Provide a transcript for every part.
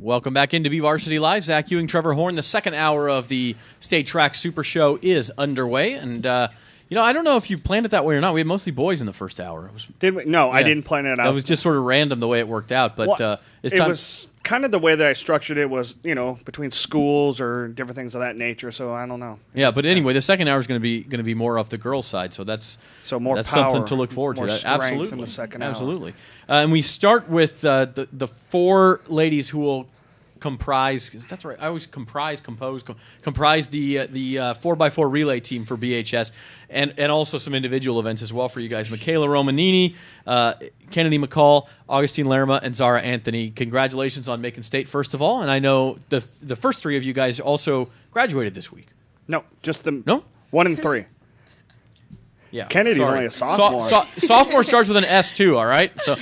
Welcome back into BVarsity Live. Zach Ewing, Trevor Horn. The second hour of the State Track Super Show is underway. And, I don't know if you planned it that way or not. We had mostly boys in the first hour. Did we? No, I didn't plan it out. That was just sort of random the way it worked out. But it was kind of the way that I structured it was, between schools or different things of that nature. So I don't know. But anyway, the second hour is going to be more off the girls' side. So that's more that's power, something to look forward more to. Absolutely, in the second hour. Absolutely. And we start with the four ladies who will comprise. That's right. I always comprise the 4x4 relay team for BHS, and also some individual events as well for you guys. Mikaela Romanini, Kynnedi McCall, Augustine Lerma, and Zara Anthony. Congratulations on making state, first of all. And I know the first three of you guys also graduated this week. No, just the 1 and 3. Yeah, Kennedy's only a sophomore. Sophomore starts with an S too. All right. So,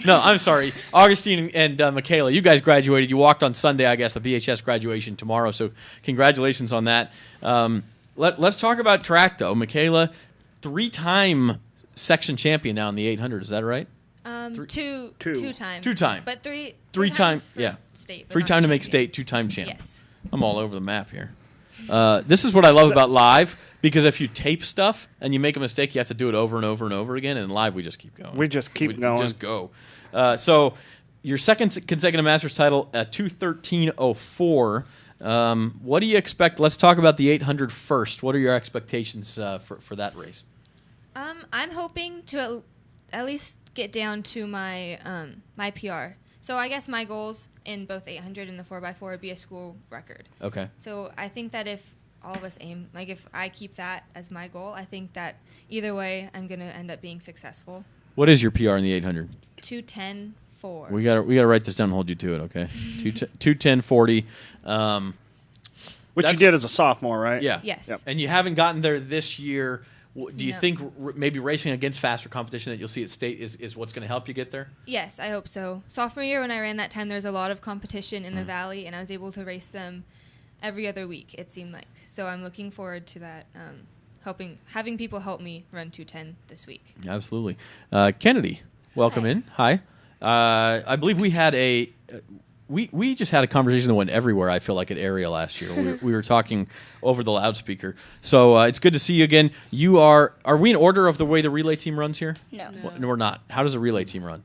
no, I'm sorry, Augustine and Mikaela, you guys graduated. You walked on Sunday, I guess. The BHS graduation tomorrow. So, congratulations on that. Let's talk about track though. Mikaela, 3-time section champion now in the 800. Is that right? Two times. 2 times. But three times. Yeah. State. 3 time to make state. 2-time champ. Yes. I'm all over the map here. This is what I love about live, because if you tape stuff and you make a mistake, you have to do it over and over and over again. And live, we just keep going. We just keep going. Just go. So your second consecutive Masters title at 2:13:04. What do you expect? Let's talk about the 800 first. What are your expectations for that race? I'm hoping to at least get down to my my PR. So I guess my goals in both 800 and the 4x4 would be a school record. Okay. So I think that if all of us aim, like if I keep that as my goal, I think that either way I'm going to end up being successful. What is your PR in the 800? 2:10:4. We got to write this down and hold you to it, okay? 2:10:40. Which you did as a sophomore, right? Yeah. Yes. Yep. And you haven't gotten there this year. Do you think maybe racing against faster competition that you'll see at state is what's going to help you get there? Yes, I hope so. Sophomore year when I ran that time, there was a lot of competition in the valley, and I was able to race them every other week, it seemed like. So I'm looking forward to that, having people help me run 2:10 this week. Absolutely. Kynnedi, welcome in. Hi. I believe we had we just had a conversation that went everywhere, I feel like, at Area last year. We were talking over the loudspeaker. So it's good to see you again. Are we in order of the way the relay team runs here? No. No, we're not. How does a relay team run?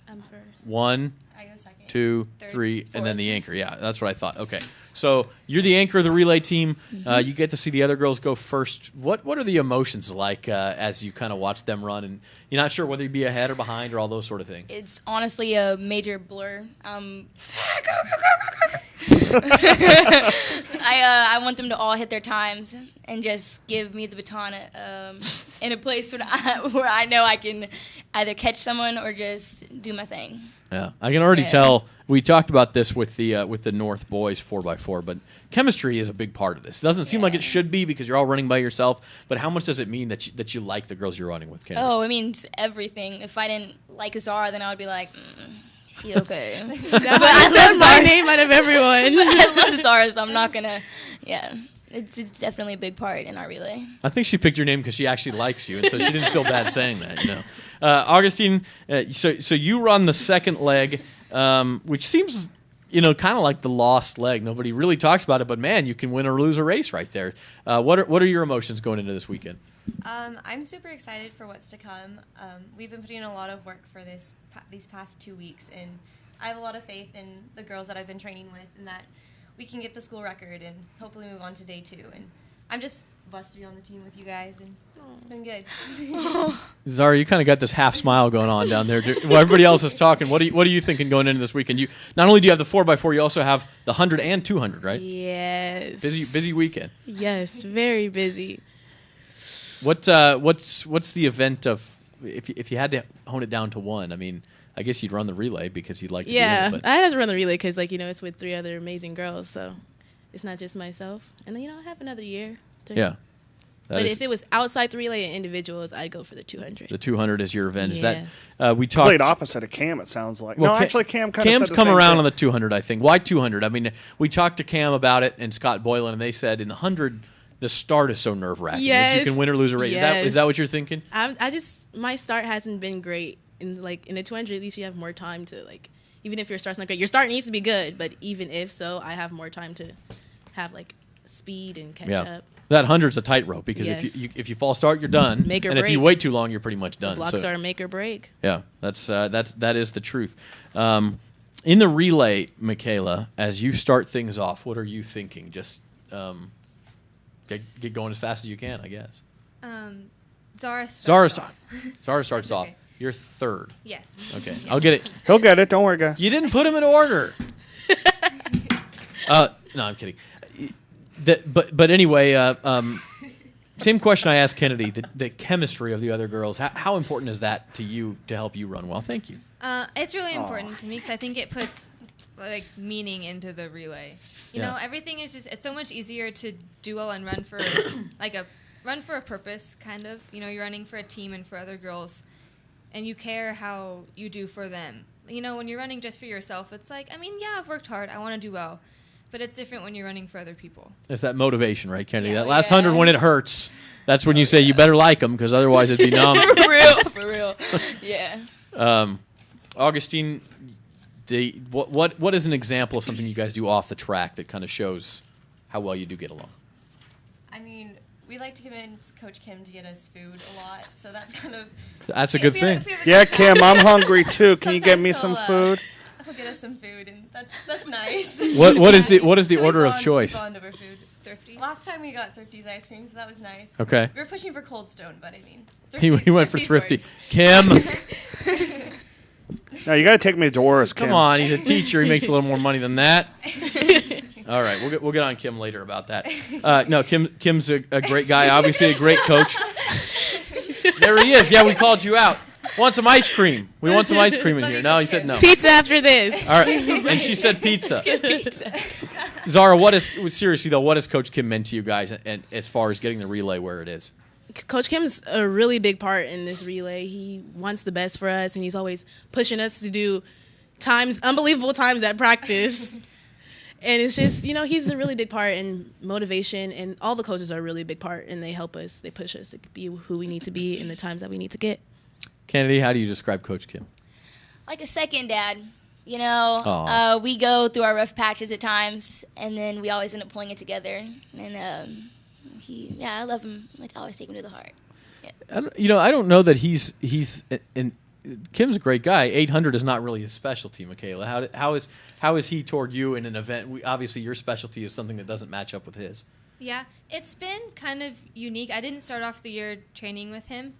I'm first. 1, I go second. 2, Third, 3, and then fourth. the anchor. Yeah, that's what I thought. Okay. So you're the anchor of the relay team. You get to see the other girls go first. What are the emotions like as you kind of watch them run, and you're not sure whether you'd be ahead or behind or all those sort of things? It's honestly a major blur. I want them to all hit their times and just give me the baton in a place where I know I can either catch someone or just do my thing. Yeah, I can already tell. We talked about this with the North boys 4x4, but chemistry is a big part of this. It doesn't seem like it should be because you're all running by yourself. But how much does it mean that you like the girls you're running with, Kynnedi? Oh, it means everything. If I didn't like Zara, then I would be like, she okay. But I love my name out of everyone. I love Zara, so I'm not gonna. Yeah. It's definitely a big part in our relay. I think she picked your name because she actually likes you, and so she didn't feel bad saying that. Augustine, so you run the second leg, which seems kind of like the lost leg. Nobody really talks about it, but man, you can win or lose a race right there. What are your emotions going into this weekend? I'm super excited for what's to come. We've been putting in a lot of work for these past 2 weeks, and I have a lot of faith in the girls that I've been training with, and that we can get the school record and hopefully move on to day 2. And I'm just blessed to be on the team with you guys, and it's been good. Zara, you kind of got this half smile going on down there. While everybody else is talking, what are you thinking going into this weekend? You not only do you have the 4x4, you also have the 100 and 200, right? Yes. Busy weekend. Yes, very busy. What's the event of if you had to hone it down to one? I mean, I guess you'd run the relay because you'd like to do it. But I have to run the relay because, it's with 3 other amazing girls, so it's not just myself. And then, I have another year. Yeah. But if it was outside the relay and individuals, I'd go for the 200. The 200 is your event. Yes. Is that we talked Played opposite of Cam, it sounds like. Well, no, actually, Cam kind of Cam's said the come same around thing. on the 200, I think. Why 200? I mean, we talked to Cam about it and Scott Boylan, and they said in the 100, the start is so nerve-wracking that you can win or lose a race. Yes. Is that what you're thinking? My start hasn't been great. In the 200, at least you have more time to even if your start's not great, your start needs to be good. But even if so, I have more time to have like speed and catch up. That 100's a tightrope because Yes. if you false start, you're done. Make or and if you break. wait too long, you're pretty much done. Blocks So, are make or break. yeah, that is the truth. In the relay, Mikaela, as you start things off, what are you thinking? Just get going as fast as you can, I guess. Zara Zara off. starts off. okay. You're third. Yes. Okay, I'll get it. He'll get it. Don't worry, guys. You didn't put them in order. No, I'm kidding. But anyway, same question I asked Kynnedi. The chemistry of the other girls. How important is that to you to help you run well? Thank you. It's really important to me because I think it puts like meaning into the relay. You know, everything is it's so much easier to do well and run for run for a purpose, kind of. You know, you're running for a team and for other girls, and you care how you do for them. You know, when you're running just for yourself, it's like, I mean, yeah, I've worked hard. I want to do well. But it's different when you're running for other people. It's that motivation, right, Kynnedi? Yeah. That last 100 when it hurts. That's when you say you better like them because otherwise it'd be numb. For real. Yeah. Augustine, what is an example of something you guys do off the track that kind of shows how well you do get along? I mean, we like to convince Coach Kim to get us food a lot, so that's kind of... That's a good thing. Yeah, Kim, I'm hungry too. Can you get Sometimes me some food? He'll get us some food, and that's nice. What is the So order we of bond- choice? We bond over food. Thrifty. Last time we got Thrifty's ice cream, so that was nice. Okay. We were pushing for Cold Stone, but I mean, He went for thrifty. works. Kim, No, you got to take me to Doris, Kim. come on. He's a teacher. He makes a little more money than that. All right, we'll get on Kim later about that. No, Kim's a great guy. Obviously, a great coach. There he is. Yeah, we called you out. Want some ice cream? We want some ice cream in here. No, he said no. Pizza after this. All right, and she said pizza. Zara, seriously though, what has Coach Kim meant to you guys, and as far as getting the relay where it is? Coach Kim's a really big part in this relay. He wants the best for us, and he's always pushing us to do unbelievable times at practice. And it's just, he's a really big part in motivation, and all the coaches are a really big part, and they help us. They push us to be who we need to be in the times that we need to get. Kynnedi, how do you describe Coach Kim? Like a second dad. Aw. We go through our rough patches at times, and then we always end up pulling it together. And I love him. I always take him to the heart. Yeah. I don't know that he's and Kim's a great guy. 800 is not really his specialty, Mikaela. How is he toward you in an event? Obviously, your specialty is something that doesn't match up with his. Yeah, it's been kind of unique. I didn't start off the year training with him,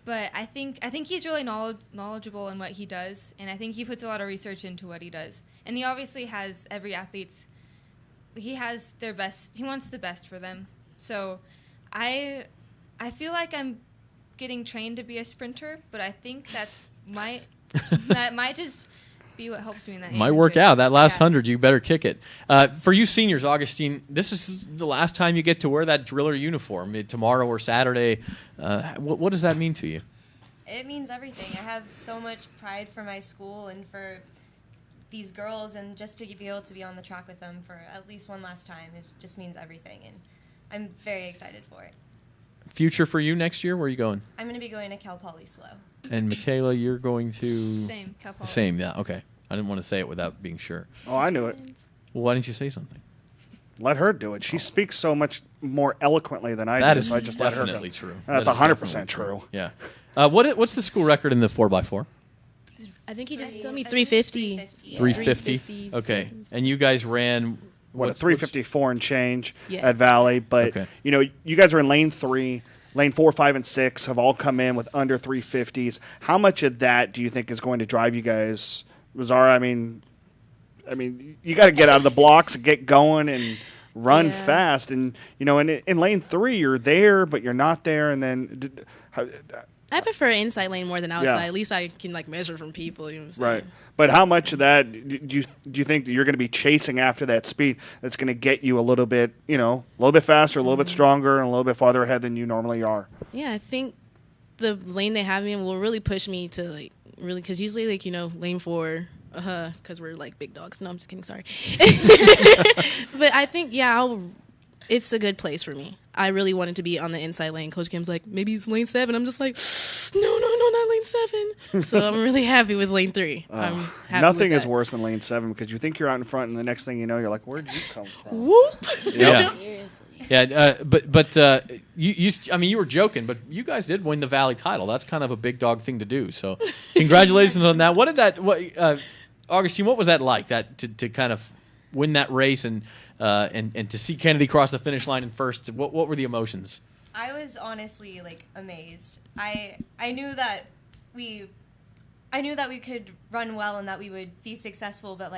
but I think he's really knowledgeable in what he does, and I think he puts a lot of research into what he does. And he obviously has every athlete's. He has their best. He wants the best for them. So, I feel like I'm getting trained to be a sprinter, but I think that might just be what helps me in that. Might work out. That last 100, Yeah. you better kick it. For you seniors, Augustine, this is the last time you get to wear that driller uniform, tomorrow or Saturday. What does that mean to you? It means everything. I have so much pride for my school and for these girls, and just to be able to be on the track with them for at least one last time, it just means everything, and I'm very excited for it. Future for you next year? Where are you going? I'm going to be going to Cal Poly SLO. And Mikaela, you're going to... Same, Cal Poly. Same, yeah, okay. I didn't want to say it without being sure. Oh, I knew it. Well, why didn't you say something? Let her do it. She speaks so much more eloquently than I That do, is so I just let her go. definitely true. That's That is 100% definitely true. Yeah. What's the school record in the 4x4? I think he just told me 350. 350? 350. Okay. And you guys ran... What, a 354 and change Yes. at Valley. But, Okay. you guys are in lane 3. Lane 4, 5, and 6 have all come in with under 350s. How much of that do you think is going to drive you guys? Zara, I mean, you got to get out of the blocks and get going and run Yeah. fast. And, in lane 3, you're there, but you're not there. And then... I prefer inside lane more than outside. Yeah. At least I can measure from people. You know what I'm Right. saying? But how much of that do you think that you're going to be chasing after that speed that's going to get you a little bit, a little bit faster, a little bit stronger, and a little bit farther ahead than you normally are? Yeah, I think the lane they have me in will really push me to really, because usually lane 4, because we're big dogs. No, I'm just kidding. Sorry. But I think it's a good place for me. I really wanted to be on the inside lane. Coach Kim's like, maybe it's lane 7. I'm just like, no, on lane 7. So I'm really happy with lane 3. I'm happy Nothing with is that. worse than lane 7 because you think you're out in front, and the next thing you know, you're like, "Where'd you come from?" Whoop. Yeah. Seriously. Yeah, but you were joking, but you guys did win the Valley title. That's kind of a big dog thing to do. So, congratulations on that. Augustine, what was that like? That to kind of win that race and to see Kynnedi cross the finish line in first. What were the emotions? I was honestly amazed. I knew that we could run well and that we would be successful, but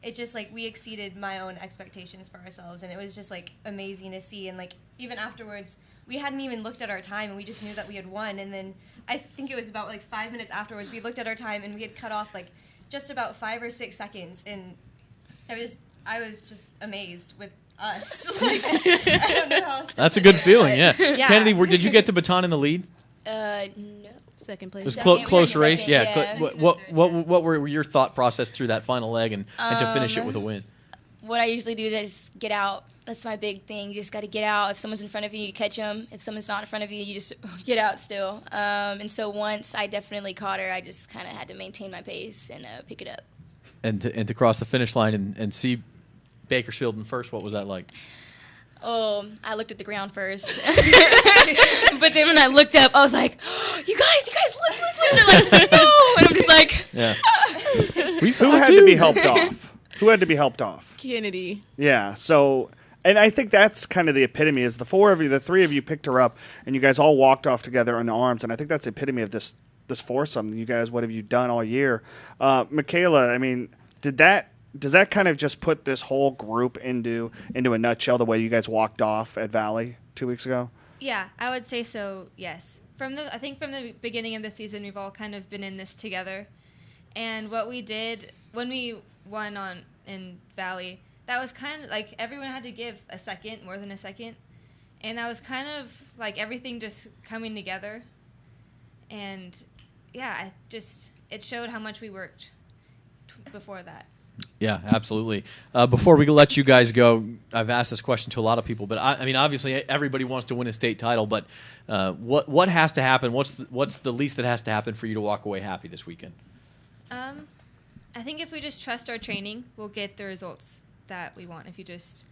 it just we exceeded my own expectations for ourselves, and it was just amazing to see. And even afterwards, we hadn't even looked at our time, and we just knew that we had won. And then I think it was about 5 minutes afterwards, we looked at our time, and we had cut off just about 5 or 6 seconds, and I was just amazed with us. I don't know how else to That's a put good it, feeling, but- yeah. Yeah. Kynnedi, did you get the baton in the lead? No. Second place. It was Second, close second, race, second, yeah. yeah. What were your thought process through that final leg and to finish it with a win? What I usually do is I just get out. That's my big thing. You just got to get out. If someone's in front of you, you catch them. If someone's not in front of you, you just get out still. And so once I definitely caught her, I just kind of had to maintain my pace and pick it up. And to cross the finish line and see Bakersfield in first, what was that like? Oh, I looked at the ground first. But then when I looked up, I was like, oh, you guys, look. And they're like, no. And I'm just like, Yeah. Who had to be helped off? Who had to be helped off? Kynnedi. Yeah. So, and I think that's kind of the epitome is the 4 of you, the 3 of you picked her up, and you guys all walked off together in arms, and I think that's the epitome of this foursome. You guys, what have you done all year? Mikaela, I mean, does that kind of just put this whole group into a nutshell, the way you guys walked off at Valley 2 weeks ago? Yeah, I would say so. Yes, I think from the beginning of the season, we've all kind of been in this together, and what we did when we won in Valley, that was kind of everyone had to give a second, more than a second, and that was kind of everything just coming together, and yeah, it showed how much we worked before that. Yeah, absolutely. Before we let you guys go, I've asked this question to a lot of people, but I mean, obviously, everybody wants to win a state title. But what has to happen? What's the least that has to happen for you to walk away happy this weekend? I think if we just trust our training, we'll get the results that we want. If you just,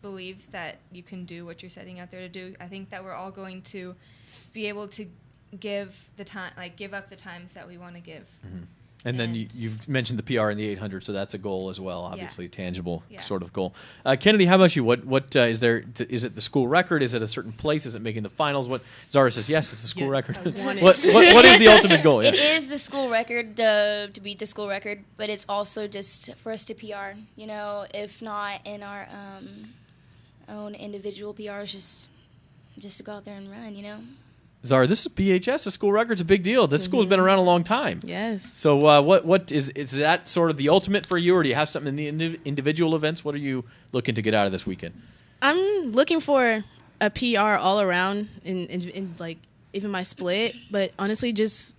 believe that you can do what you're setting out there to do, I think that we're all going to be able to give up the times that we want to give. Mm-hmm. And then you've mentioned the PR in the 800, so that's a goal as well, obviously, Yeah. tangible Yeah. sort of goal. Kynnedi, how about you? What is there? Is it the school record? Is it a certain place? Is it making the finals? What Zara says, yes, it's the school Yes, record. I want it. What is the ultimate goal? Yeah. it is the school record to beat the school record, but it's also just for us to PR. If not in our own individual PRs, just to go out there and run. Zara, this is BHS. The school record's a big deal. This school's been around a long time. Yes. So what is that sort of the ultimate for you, or do you have something in the individual events? What are you looking to get out of this weekend? I'm looking for a PR all around in even my split, but honestly, just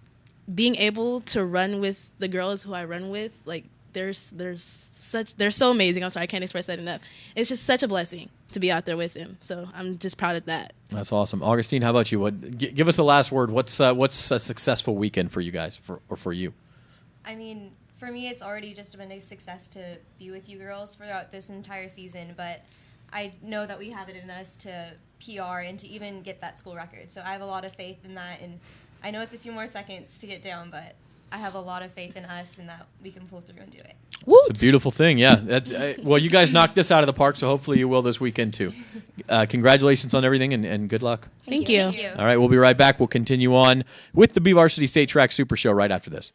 being able to run with the girls who I run with, they're so amazing. I'm sorry, I can't express that enough. It's just such a blessing to be out there with them. So I'm just proud of that. That's awesome. Augustine, how about you? Give us the last word. What's a successful weekend for you guys, for you? I mean, for me, it's already just been a success to be with you girls throughout this entire season, but I know that we have it in us to PR and to even get that school record. So I have a lot of faith in that, and I know it's a few more seconds to get down, but I have a lot of faith in us and that we can pull through and do it. It's a beautiful thing, yeah. That's well, you guys knocked this out of the park, so hopefully you will this weekend too. Congratulations on everything, and good luck. Thank you. Thank you. All right, we'll be right back. We'll continue on with the BVarsity State Track Super Show right after this.